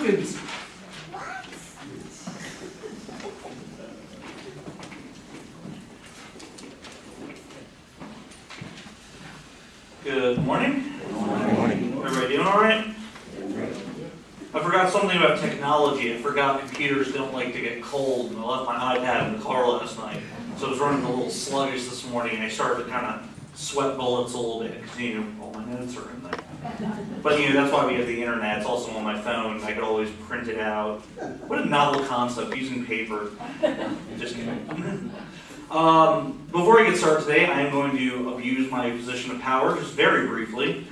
Junkins. Good morning. Good morning. Everybody doing all right? I forgot something about technology. I forgot computers don't like to get cold, and I left my iPad in the car last night. So I was running a little sluggish this morning, and I started to kind of sweat bullets a little bit, because, all my notes are in there. But, that's why we have the internet. It's also on my phone. I could always print it out. What a novel concept, using paper. Just kidding. Before I get started today, I am going to abuse my position of power, just very briefly.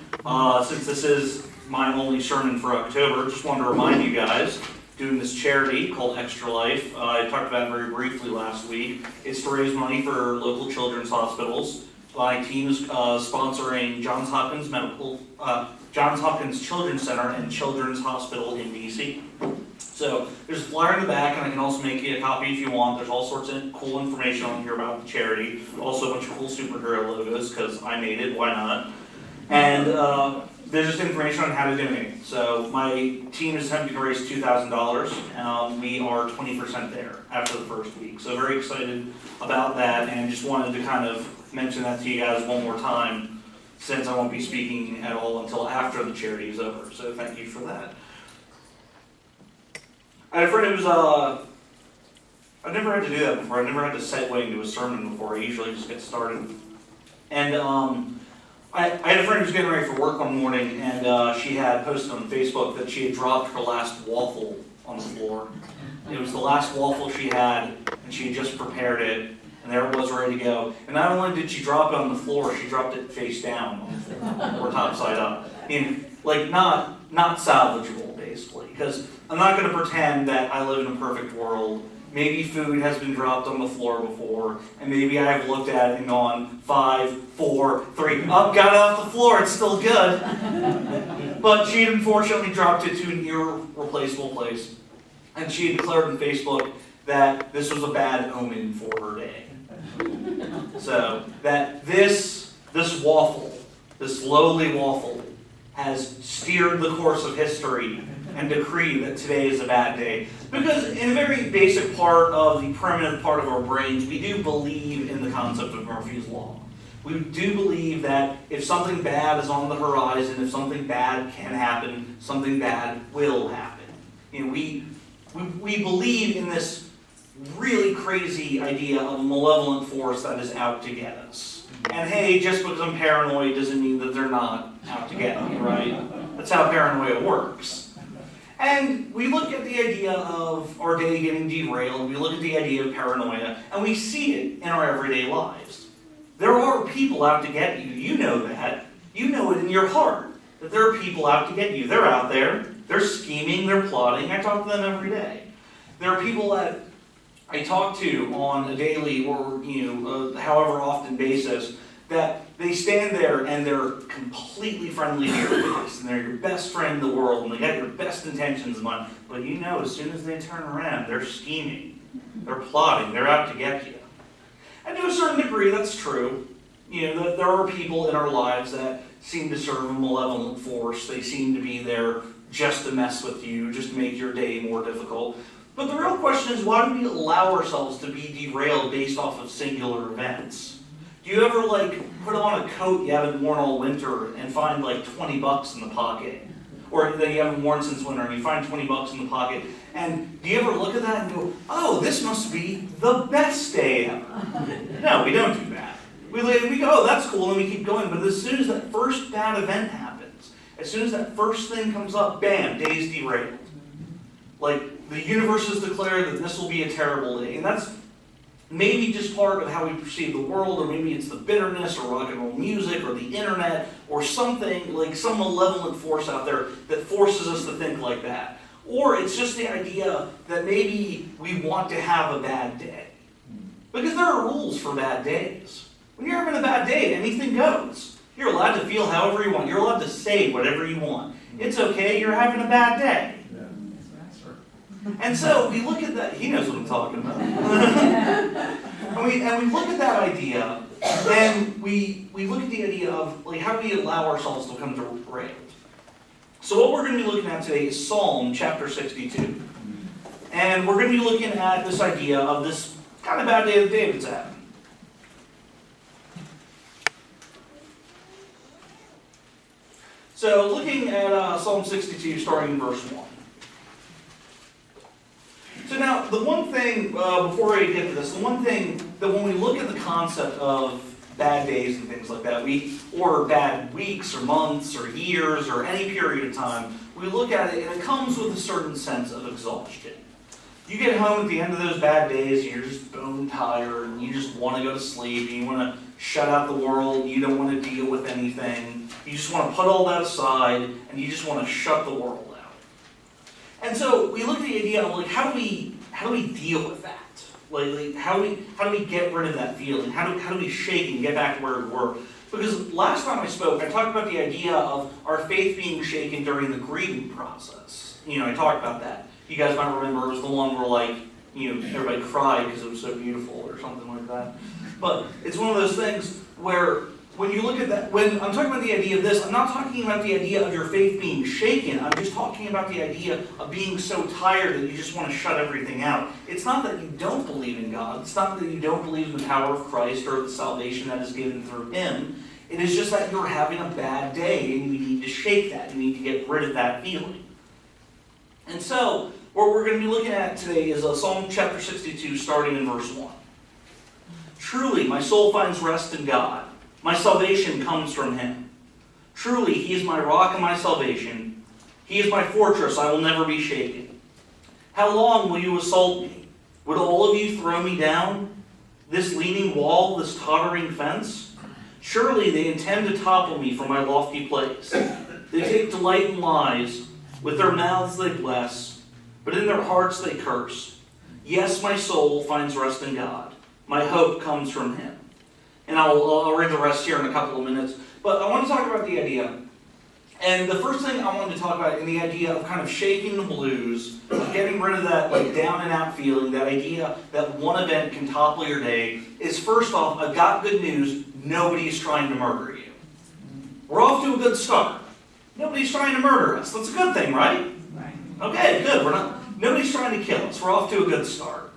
Since this is my only sermon for October, just wanted to remind you guys, doing this charity called Extra Life. I talked about it very briefly last week. It's to raise money for local children's hospitals. My team is sponsoring Johns Hopkins Children's Center and Children's Hospital in DC. So there's a flyer in the back, and I can also make you a copy if you want. There's all sorts of cool information on here about the charity. Also a bunch of cool superhero logos, because I made it, why not? And there's just information on how to donate. So my team is attempting to raise $2,000. We are 20% there after the first week. So very excited about that, and just wanted to kind of mention that to you guys one more time, since I won't be speaking at all until after the charity is over. So thank you for that. I had a friend who's, I've never had to do that before. I've never had to segue into a sermon before. I usually just get started. And I had a friend who was getting ready for work one morning, and she had posted on Facebook that she had dropped her last waffle on the floor. It was the last waffle she had, and she had just prepared it, and there it was ready to go. And not only did she drop it on the floor, she dropped it face down on the floor, or top side up. Not salvageable, basically, because I'm not going to pretend that I live in a perfect world. Maybe food has been dropped on the floor before, and maybe I've looked at it and gone, 5, 4, 3, got it off the floor, it's still good. But she had unfortunately dropped it to an irreplaceable place, and she had declared on Facebook that this was a bad omen for her day. So, that this waffle, this lowly waffle, has steered the course of history and decreed that today is a bad day. Because in a very basic part of the primitive part of our brains, we do believe in the concept of Murphy's Law. We do believe that if something bad is on the horizon, if something bad can happen, something bad will happen. We believe in this really crazy idea of a malevolent force that is out to get us. And hey, just because I'm paranoid doesn't mean that they're not out to get me, right? That's how paranoia works. And we look at the idea of our day getting derailed, we look at the idea of paranoia, and we see it in our everyday lives. There are people out to get you. You know that. You know it in your heart, that there are people out to get you. They're out there. They're scheming. They're plotting. I talk to them every day. There are people that I talk to on a daily or however often basis, that they stand there and they're completely friendly to your face, and they're your best friend in the world, and they got your best intentions in mind. But as soon as they turn around, they're scheming, they're plotting, they're out to get you. And to a certain degree, that's true. That there are people in our lives that seem to serve a malevolent force. They seem to be there just to mess with you, just to make your day more difficult. But the real question is, why do we allow ourselves to be derailed based off of singular events? Do you ever put on a coat you haven't worn all winter and find $20 in the pocket? Or that you haven't worn since winter and you find $20 in the pocket? And do you ever look at that and go, oh, this must be the best day ever? No, we don't do that. We go, oh, that's cool, and we keep going. But as soon as that first bad event happens, as soon as that first thing comes up, bam, day's derailed. The universe has declared that this will be a terrible day. And that's maybe just part of how we perceive the world, or maybe it's the bitterness, or rock and roll music, or the internet, or something, some malevolent force out there that forces us to think like that. Or it's just the idea that maybe we want to have a bad day. Because there are rules for bad days. When you're having a bad day, anything goes. You're allowed to feel however you want. You're allowed to say whatever you want. It's okay, you're having a bad day. And so we look at that, he knows what I'm talking about. and we look at that idea, and we look at the idea of how do we allow ourselves to become derailed. So what we're going to be looking at today is Psalm chapter 62. And we're going to be looking at this idea of this kind of bad day that David's having. So looking at Psalm 62, starting in verse 1. So now, the one thing, before I get to this, the one thing that when we look at the concept of bad days and things like that, or bad weeks or months or years or any period of time, we look at it and it comes with a certain sense of exhaustion. You get home at the end of those bad days and you're just bone tired and you just want to go to sleep and you want to shut out the world, you don't want to deal with anything, you just want to put all that aside and you just want to shut the world out. And so we look at the idea of like how do we deal with that? Like how do we get rid of that feeling? How do we shake and get back to where we were? Because last time I spoke, I talked about the idea of our faith being shaken during the grieving process. I talked about that. You guys might remember it was the one where everybody cried because it was so beautiful or something like that. But it's one of those things where when you look at that, when I'm talking about the idea of this, I'm not talking about the idea of your faith being shaken. I'm just talking about the idea of being so tired that you just want to shut everything out. It's not that you don't believe in God. It's not that you don't believe in the power of Christ or the salvation that is given through Him. It is just that you're having a bad day and you need to shake that. You need to get rid of that feeling. And so, what we're going to be looking at today is Psalm chapter 62, starting in verse 1. Truly, my soul finds rest in God. My salvation comes from Him. Truly, He is my rock and my salvation. He is my fortress, I will never be shaken. How long will you assault me? Would all of you throw me down? This leaning wall, this tottering fence? Surely they intend to topple me from my lofty place. They take delight in lies. With their mouths they bless, but in their hearts they curse. Yes, my soul finds rest in God. My hope comes from Him. And I'll read the rest here in a couple of minutes. But I want to talk about the idea. And the first thing I wanted to talk about is the idea of kind of shaking the blues, of getting rid of that down and out feeling, that idea that one event can topple your day, is first off, I've got good news, nobody's trying to murder you. We're off to a good start. Nobody's trying to murder us. That's a good thing, right? Right. Okay, good. Nobody's trying to kill us. We're off to a good start.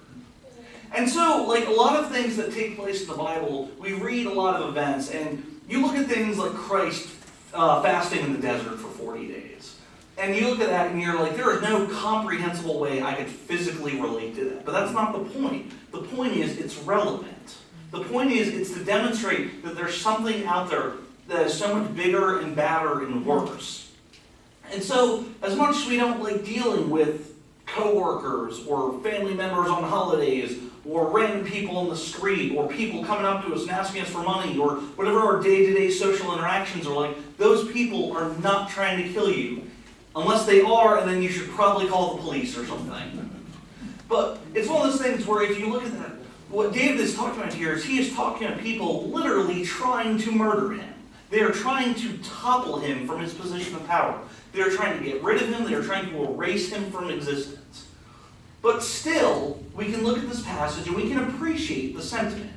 And so, a lot of things that take place in the Bible, we read a lot of events, and you look at things like Christ fasting in the desert for 40 days. And you look at that and you're like, there is no comprehensible way I could physically relate to that. But that's not the point. The point is it's relevant. The point is it's to demonstrate that there's something out there that is so much bigger and badder and worse. And so, as much as we don't like dealing with coworkers or family members on holidays or random people in the street or people coming up to us and asking us for money or whatever our day-to-day social interactions are like, those people are not trying to kill you. Unless they are, and then you should probably call the police or something. But it's one of those things where if you look at that, what David is talking about here is he is talking about people literally trying to murder him. They are trying to topple him from his position of power. They are trying to get rid of him. They are trying to erase him from existence. But still, we can look at this passage and we can appreciate the sentiment.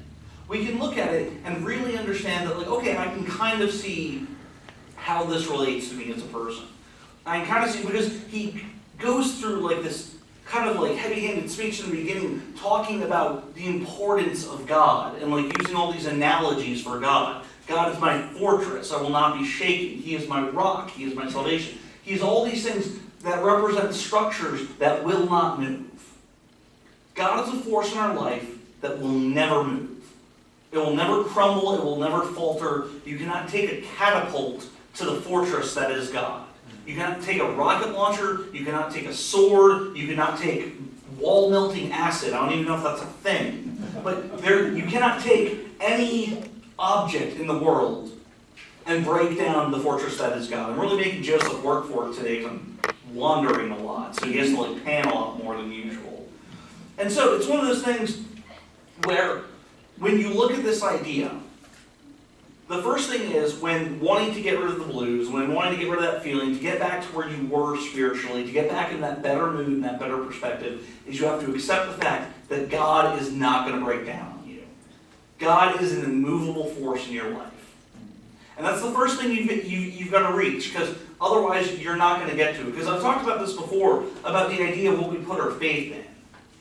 We can look at it and really understand that, okay, I can kind of see how this relates to me as a person. I can kind of see, because he goes through this kind of heavy-handed speech in the beginning, talking about the importance of God and using all these analogies for God. God is my fortress, I will not be shaken. He is my rock, He is my salvation. He is all these things that represent structures that will not move. God is a force in our life that will never move. It will never crumble, it will never falter. You cannot take a catapult to the fortress that is God. You cannot take a rocket launcher, you cannot take a sword, you cannot take wall-melting acid. I don't even know if that's a thing. But you cannot take any object in the world and break down the fortress that is God. I'm really making Joseph work for it today because I'm wandering a lot, so he has to pan a lot more than usual. And so it's one of those things where when you look at this idea, the first thing is when wanting to get rid of the blues, when wanting to get rid of that feeling, to get back to where you were spiritually, to get back in that better mood and that better perspective, is you have to accept the fact that God is not going to break down on you. God is an immovable force in your life. And that's the first thing you've got to reach, because Otherwise, you're not going to get to it. Because I've talked about this before, about the idea of what we put our faith in.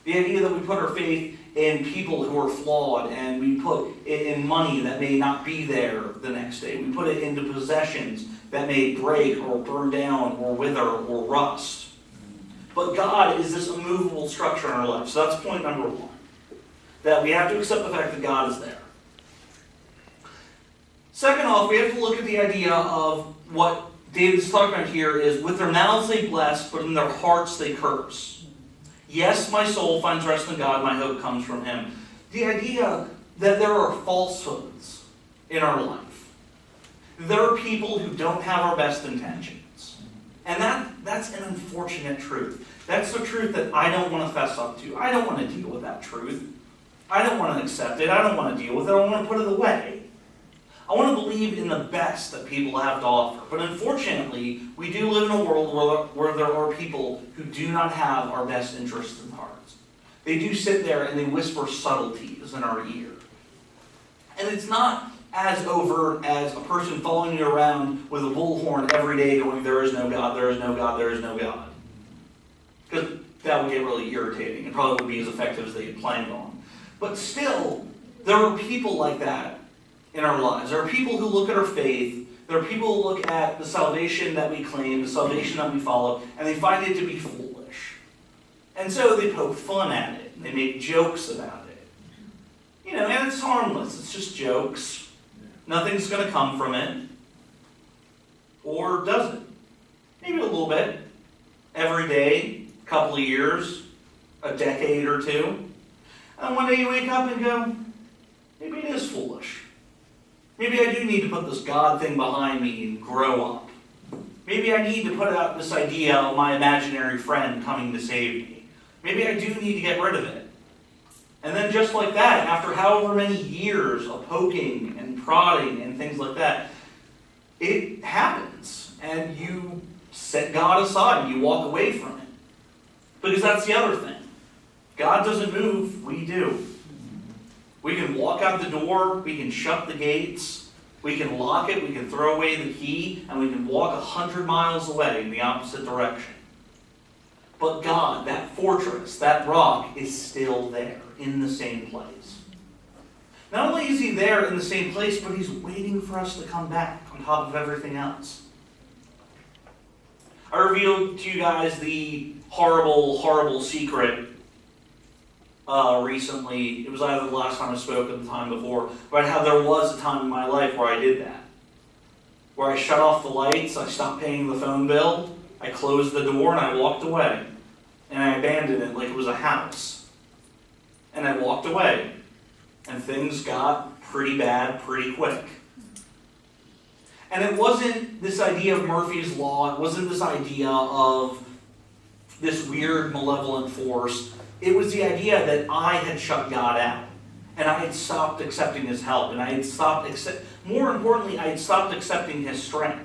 The idea that we put our faith in people who are flawed, and we put it in money that may not be there the next day. We put it into possessions that may break or burn down or wither or rust. But God is this immovable structure in our life. So that's point number one. That we have to accept the fact that God is there. Second off, we have to look at the idea of what David's talking about here is, with their mouths they bless, but in their hearts they curse. Yes, my soul finds rest in God, my hope comes from Him. The idea that there are falsehoods in our life. There are people who don't have our best intentions. And that's an unfortunate truth. That's the truth that I don't want to fess up to. I don't want to deal with that truth. I don't want to accept it. I don't want to deal with it. I want to put it away. I want to believe in the best that people have to offer. But unfortunately, we do live in a world where there are people who do not have our best interests in hearts. They do sit there and they whisper subtleties in our ear. And it's not as overt as a person following you around with a bullhorn every day going, there is no God, there is no God, there is no God. Because that would get really irritating. It probably would be as effective as they had planned on. But still, there are people like that in our lives. There are people who look at our faith. There are people who look at the salvation that we claim, the salvation that we follow, and they find it to be foolish. And so they poke fun at it. They make jokes about it. And it's harmless. It's just jokes. Nothing's going to come from it. Or does it? Maybe a little bit. Every day, a couple of years, a decade or two. And one day you wake up and go, maybe it is foolish. Maybe I do need to put this God thing behind me and grow up. Maybe I need to put out this idea of my imaginary friend coming to save me. Maybe I do need to get rid of it. And then just like that, after however many years of poking and prodding and things like that, it happens. And you set God aside and you walk away from it. Because that's the other thing. God doesn't move, we do. We can walk out the door, we can shut the gates, we can lock it, we can throw away the key, and we can walk 100 miles away in the opposite direction. But God, that fortress, that rock, is still there, in the same place. Not only is He there in the same place, but He's waiting for us to come back on top of everything else. I revealed to you guys the horrible, horrible secret recently. It was either the last time I spoke or the time before, but how there was a time in my life where I did that. Where I shut off the lights, I stopped paying the phone bill, I closed the door, and I walked away. And I abandoned it like it was a house. And I walked away. And things got pretty bad pretty quick. And it wasn't this idea of Murphy's Law, it wasn't this idea of this weird malevolent force. It was the idea that I had shut God out. And I had stopped accepting His help. And I had stopped, more importantly, I had stopped accepting His strength.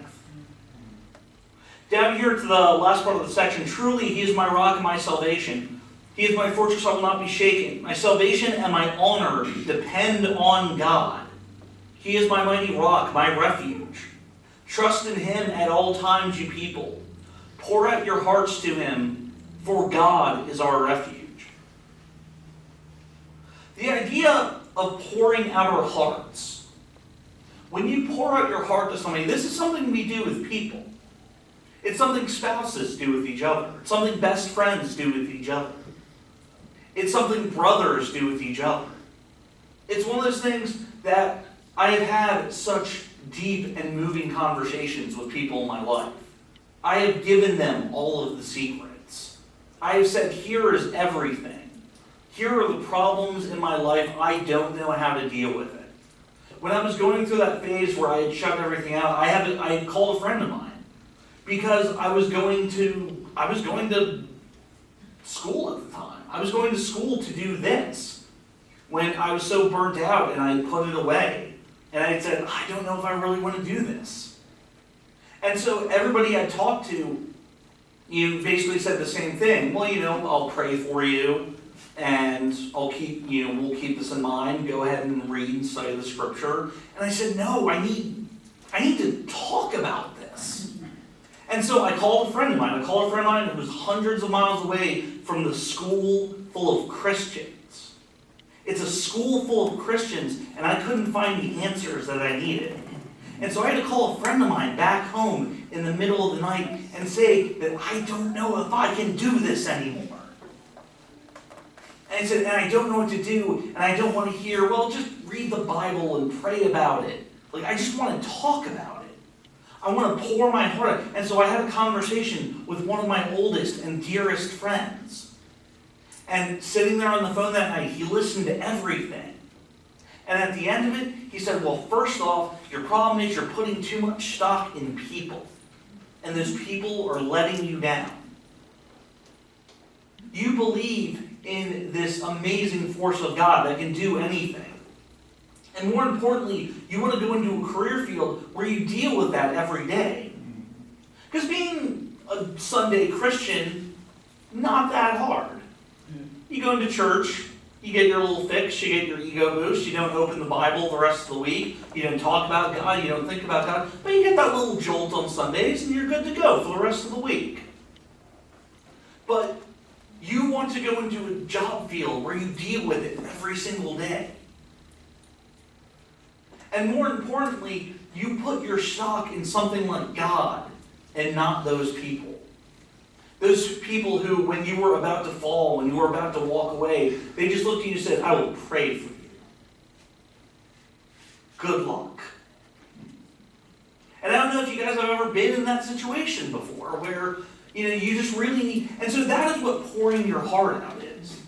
Down here to the last part of the section, truly He is my rock and my salvation. He is my fortress, I will not be shaken. My salvation and my honor depend on God. He is my mighty rock, my refuge. Trust in Him at all times, you people. Pour out your hearts to Him, for God is our refuge. The idea of pouring out our hearts. When you pour out your heart to somebody, this is something we do with people. It's something spouses do with each other. It's something best friends do with each other. It's something brothers do with each other. It's one of those things that I have had such deep and moving conversations with people in my life. I have given them all of the secrets. I have said, here is everything. Here are the problems in my life. I don't know how to deal with it. When I was going through that phase where I had shut everything out, I had called a friend of mine. Because I was going to school at the time. I was going to school to do this. When I was so burnt out and I put it away. And I had said, I don't know if I really want to do this. And so everybody I talked to, basically said the same thing. Well, I'll pray for you. And we'll keep this in mind. Go ahead and read and study the scripture. And I said, no, I need to talk about this. And so I called a friend of mine. Who was hundreds of miles away from the school full of Christians. It's a school full of Christians, and I couldn't find the answers that I needed. And so I had to call a friend of mine back home in the middle of the night and say that I don't know if I can do this anymore. And I said, and I don't know what to do, and I don't want to hear, well, just read the Bible and pray about it. Like, I just want to talk about it. I want to pour my heart out. And so I had a conversation with one of my oldest and dearest friends. And sitting there on the phone that night, he listened to everything. And at the end of it, he said, well, first off, your problem is you're putting too much stock in people. And those people are letting you down. You believe in this amazing force of God that can do anything. And more importantly, you want to go into a career field where you deal with that every day. Because being a Sunday Christian, not that hard. You go into church, you get your little fix, you get your ego boost, you don't open the Bible the rest of the week, you don't talk about God, you don't think about God, but you get that little jolt on Sundays and you're good to go for the rest of the week. But you want to go into a job field where you deal with it every single day. And more importantly, you put your stock in something like God and not those people. Those people who, when you were about to fall, when you were about to walk away, they just looked at you and said, I will pray for you. Good luck. And I don't know if you guys have ever been in that situation before where, you just really need, and so that is what pouring your heart out is.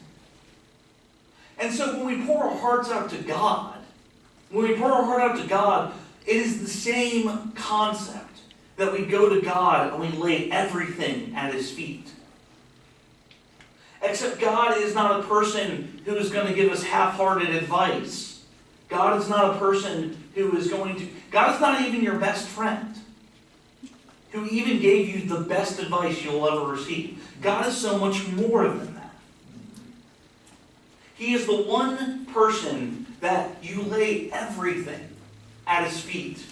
And so when we pour our hearts out to God, it is the same concept that we go to God and we lay everything at His feet. Except God is not a person who is going to give us half-hearted advice. God is not a person who is God is not even your best friend, who even gave you the best advice you'll ever receive. God is so much more than that. He is the one person that you lay everything at His feet.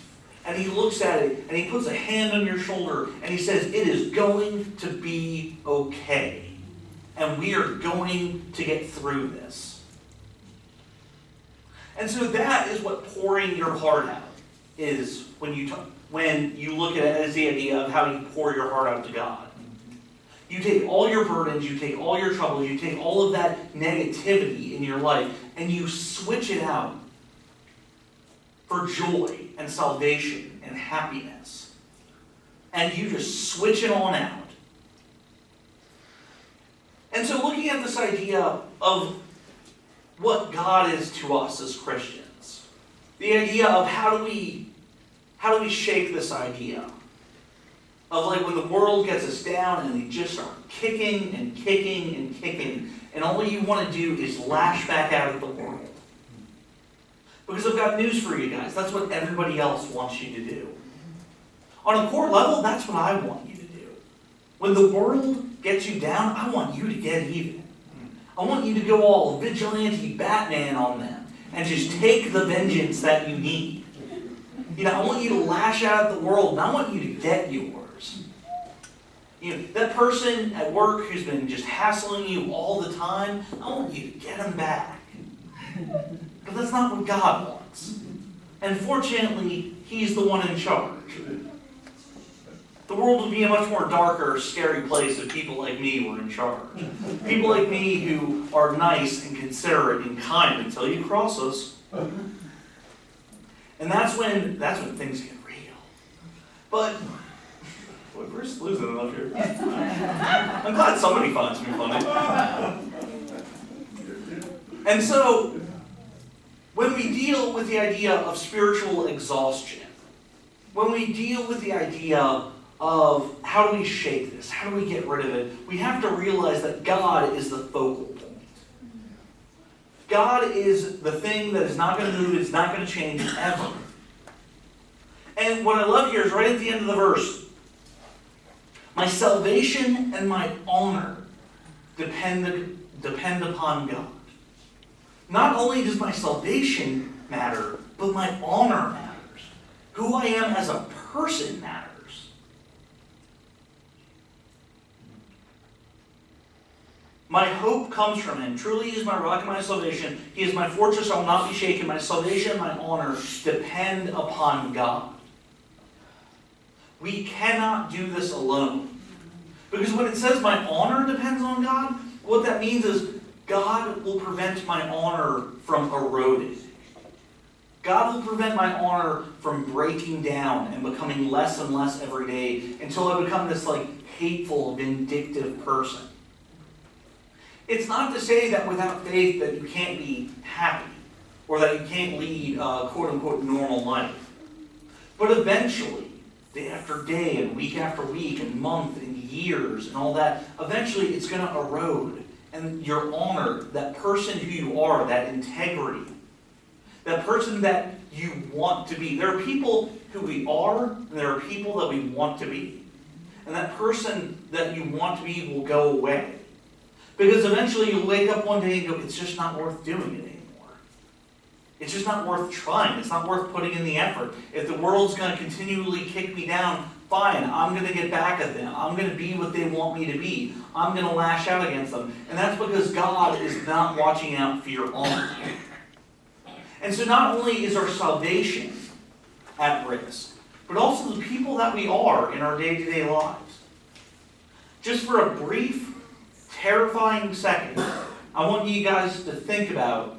And He looks at it, and He puts a hand on your shoulder, and He says, it is going to be okay. And we are going to get through this. And so that is what pouring your heart out is when you look at it as the idea of how you pour your heart out to God. You take all your burdens, you take all your troubles, you take all of that negativity in your life, and you switch it out for joy and salvation and happiness. And you just switch it on out. And so looking at this idea of what God is to us as Christians, the idea of how do we shake this idea of like when the world gets us down and they just start kicking and kicking and kicking, and all you want to do is lash back out at the world. Because I've got news for you guys. That's what everybody else wants you to do. On a core level, that's what I want you to do. When the world gets you down, I want you to get even. I want you to go all vigilante Batman on them and just take the vengeance that you need. I want you to lash out at the world, and I want you to get yours. That person at work who's been just hassling you all the time, I want you to get them back. But that's not what God wants. And fortunately, He's the one in charge. The world would be a much more darker, scary place if people like me were in charge. People like me who are nice and considerate and kind until you cross us. And that's when things get real. But boy, we're just losing it up here. I'm glad somebody finds me funny. And so, when we deal with the idea of spiritual exhaustion, when we deal with the idea of how do we shake this, how do we get rid of it, we have to realize that God is the focal point. God is the thing that is not going to move, it's not going to change ever. And what I love here is right at the end of the verse. My salvation and my honor depend upon God. Not only does my salvation matter, but my honor matters. Who I am as a person matters. My hope comes from him. Truly he is my rock and my salvation. He is my fortress, I will not be shaken. My salvation and my honor depend upon God. We cannot do this alone. Because when it says my honor depends on God, what that means is God will prevent my honor from eroding. God will prevent my honor from breaking down and becoming less and less every day until I become this hateful, vindictive person. It's not to say that without faith that you can't be happy or that you can't lead a quote-unquote normal life. But eventually, day after day and week after week and month and years and all that, eventually it's going to erode. And your honor, that person who you are, that integrity, that person that you want to be. There are people who we are, and there are people that we want to be. And that person that you want to be will go away. Because eventually you'll wake up one day and go, it's just not worth doing it anymore. It's just not worth trying. It's not worth putting in the effort. If the world's going to continually kick me down, fine, I'm going to get back at them. I'm going to be what they want me to be. I'm going to lash out against them. And that's because God is not watching out for your honor. And so not only is our salvation at risk, but also the people that we are in our day-to-day lives. Just for a brief, terrifying second, I want you guys to think about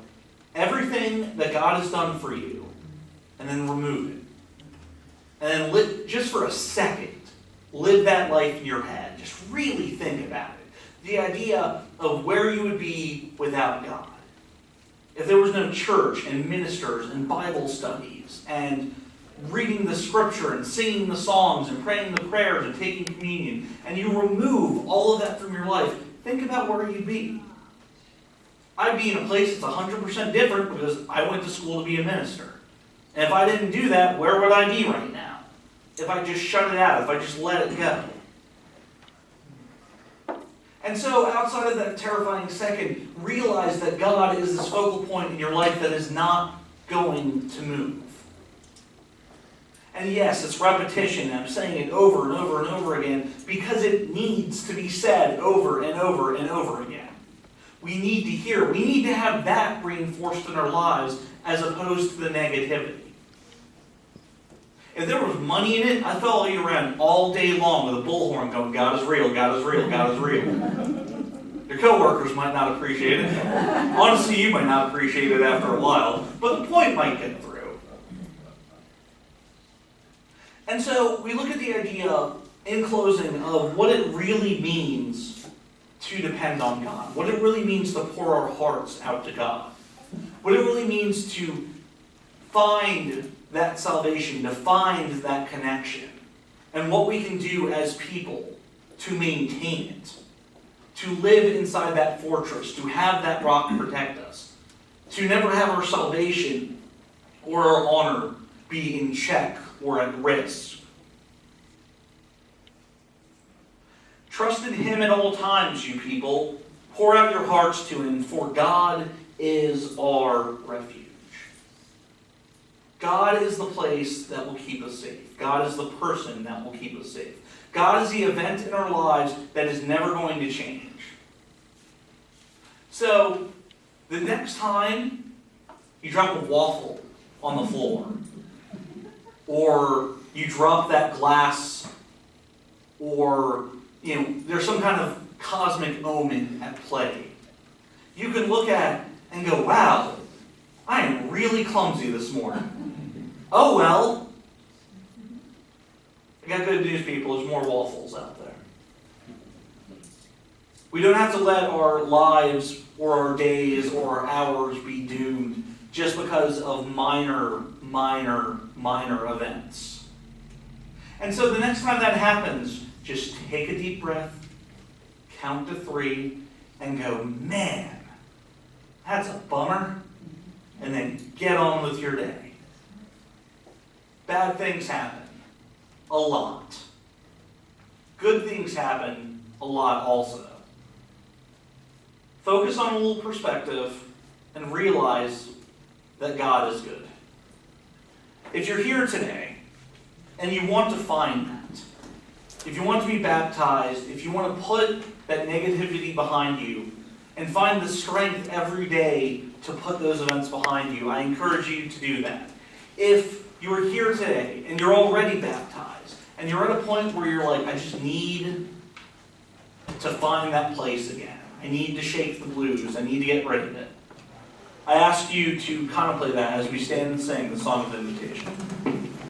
everything that God has done for you, and then remove it. And then just for a second, live that life in your head. Just really think about it. The idea of where you would be without God. If there was no church and ministers and Bible studies and reading the scripture and singing the songs and praying the prayers and taking communion, and you remove all of that from your life, think about where you'd be. I'd be in a place that's 100% different because I went to school to be a minister. And if I didn't do that, where would I be right now? If I just shut it out, if I just let it go. And so outside of that terrifying second, realize that God is this focal point in your life that is not going to move. And yes, it's repetition. I'm saying it over and over and over again because it needs to be said over and over and over again. We need to hear. We need to have that reinforced in our lives as opposed to the negativity. If there was money in it, I'd follow you around all day long with a bullhorn going, God is real, God is real, God is real. Your coworkers might not appreciate it. Honestly, you might not appreciate it after a while, but the point might get through. And so we look at the idea, in closing, of what it really means to depend on God. What it really means to pour our hearts out to God. What it really means to find that salvation, to find that connection. And what we can do as people to maintain it. To live inside that fortress. To have that rock protect us. To never have our salvation or our honor be in check or at risk. Trust in Him at all times, you people. Pour out your hearts to Him, for God is our refuge. God is the place that will keep us safe. God is the person that will keep us safe. God is the event in our lives that is never going to change. So, the next time you drop a waffle on the floor, or you drop that glass, or there's some kind of cosmic omen at play, you can look at and go, wow, I am really clumsy this morning. Oh well. I got good news, people. There's more waffles out there. We don't have to let our lives or our days or our hours be doomed just because of minor events. And so the next time that happens, just take a deep breath, count to 3, and go, man, that's a bummer. And then get on with your day. Bad things happen. A lot. Good things happen. A lot also. Focus on a little perspective and realize that God is good. If you're here today and you want to find that, if you want to be baptized, if you want to put that negativity behind you, and find the strength every day to put those events behind you, I encourage you to do that. If you are here today and you're already baptized, and you're at a point where you're like, I just need to find that place again. I need to shake the blues. I need to get rid of it. I ask you to contemplate that as we stand and sing the Song of Invitation.